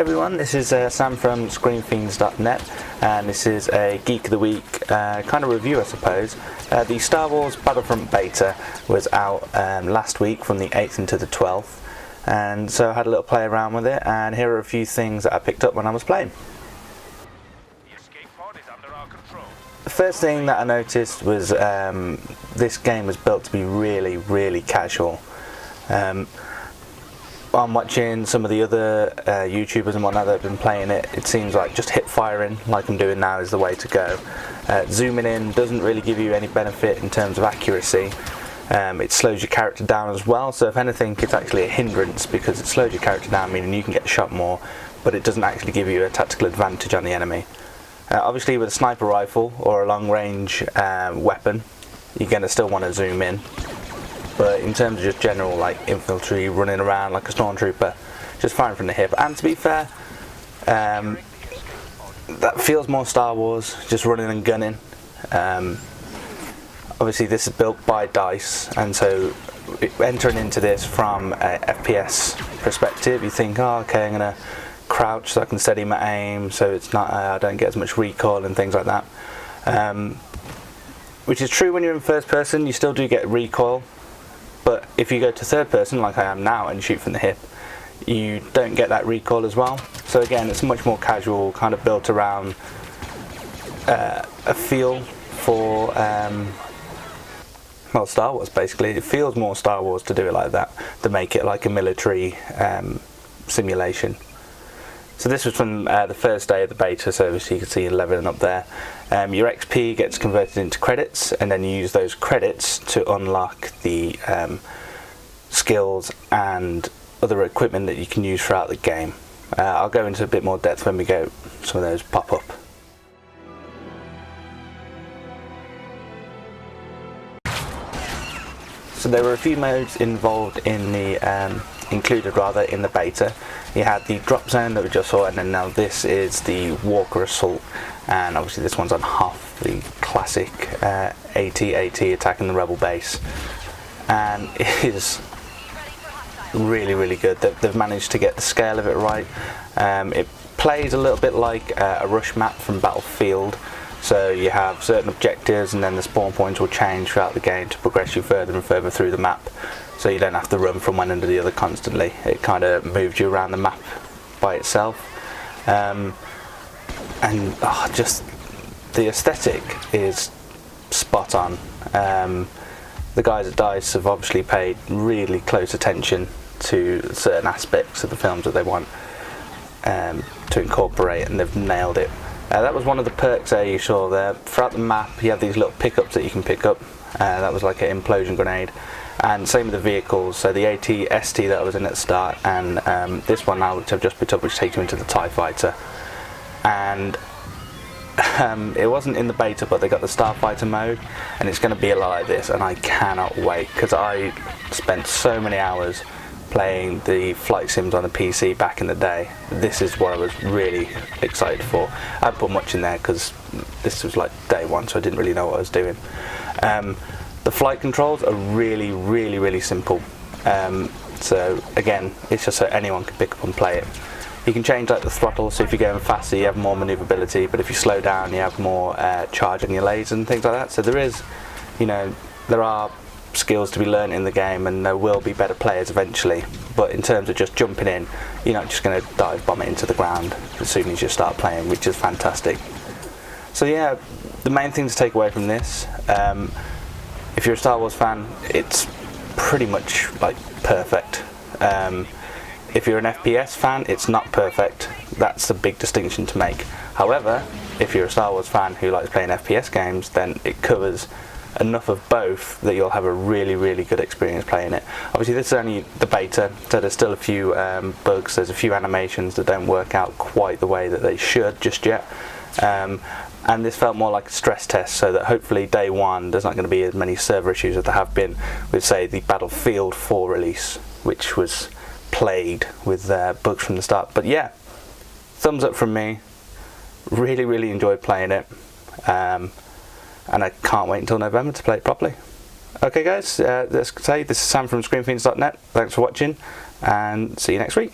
Everyone, this is Sam from screenfiends.net, and this is a Geek of the Week kind of review, I suppose. The Star Wars Battlefront beta was out last week from the 8th into the 12th, and so I had a little play around with it, and here are a few things that I picked up when I was playing. The first thing that I noticed was this game was built to be really casual. I'm watching some of the other YouTubers and whatnot that have been playing it. It seems like just hip firing, like I'm doing now, is the way to go. Zooming in doesn't really give you any benefit in terms of accuracy. It slows your character down as well, so if anything it's actually a hindrance because it slows your character down, meaning you can get shot more, but it doesn't actually give you a tactical advantage on the enemy. Obviously with a sniper rifle or a long range weapon, you're going to still want to zoom in. But in terms of just general like infantry running around like a stormtrooper, just firing from the hip, and to be fair, that feels more Star Wars, just running and gunning. Obviously this is built by DICE, and so entering into this from a FPS perspective, you think, oh okay, I'm going to crouch so I can steady my aim, so it's not I don't get as much recoil and things like that. Which is true when you're in first person, you still do get recoil. But if you go to third person, like I am now, and shoot from the hip, you don't get that recoil as well. So again, it's much more casual, kind of built around a feel for, well, Star Wars basically. It feels more Star Wars to do it like that, to make it like a military simulation. So this was from the first day of the beta, so obviously you can see 11 up there. Your XP gets converted into credits, and then you use those credits to unlock the skills and other equipment that you can use throughout the game. I'll go into a bit more depth when we go some of those pop up. So there were a few modes involved in the included in the beta. You had the drop zone that we just saw, and then now this is the Walker Assault, and obviously this one's on Hoth, the classic AT-AT attacking the rebel base, and it is really good. They've managed to get the scale of it right. It plays a little bit like a rush map from Battlefield, so you have certain objectives and then the spawn points will change throughout the game to progress you further and further through the map, so you don't have to run from one end to the other constantly. It kind of moves you around the map by itself, and just the aesthetic is spot on. The guys at DICE have obviously paid really close attention to certain aspects of the films that they want to incorporate, and they've nailed it. That was one of the perks there you saw there. Throughout the map you have these little pickups that you can pick up. That was like an implosion grenade. And same with the vehicles, so the AT-ST that I was in at the start, and this one now which I've just picked up, which takes you into the TIE Fighter. And it wasn't in the beta, but they got the Starfighter mode, and it's going to be a lot like this, and I cannot wait, because I spent so many hours playing the flight sims on the PC back in the day. This is what I was really excited for. I didn't put much in there because this was like day one, so I didn't really know what I was doing. The flight controls are really simple. So again, it's just so anyone can pick up and play it. You can change like the throttle, so if you're going faster you have more maneuverability, but if you slow down you have more charge on your lasers and things like that. So there is, there are skills to be learned in the game, and there will be better players eventually, but in terms of just jumping in, you're not just going to dive bomb it into the ground as soon as you start playing, which is fantastic. So yeah, the main thing to take away from this, if you're a Star Wars fan, it's pretty much like perfect. If you're an FPS fan, it's not perfect. That's a big distinction to make. However, if you're a Star Wars fan who likes playing FPS games, then it covers enough of both that you'll have a really good experience playing it. Obviously this is only the beta, so there's still a few bugs, there's a few animations that don't work out quite the way that they should just yet, and this felt more like a stress test, so that hopefully day one there's not going to be as many server issues as there have been with, say, the Battlefield 4 release, which was plagued with bugs from the start. But yeah, thumbs up from me. Really enjoyed playing it. And I can't wait until November to play it properly. Okay guys, let's say this is Sam from screenfiends.net. Thanks for watching, and see you next week.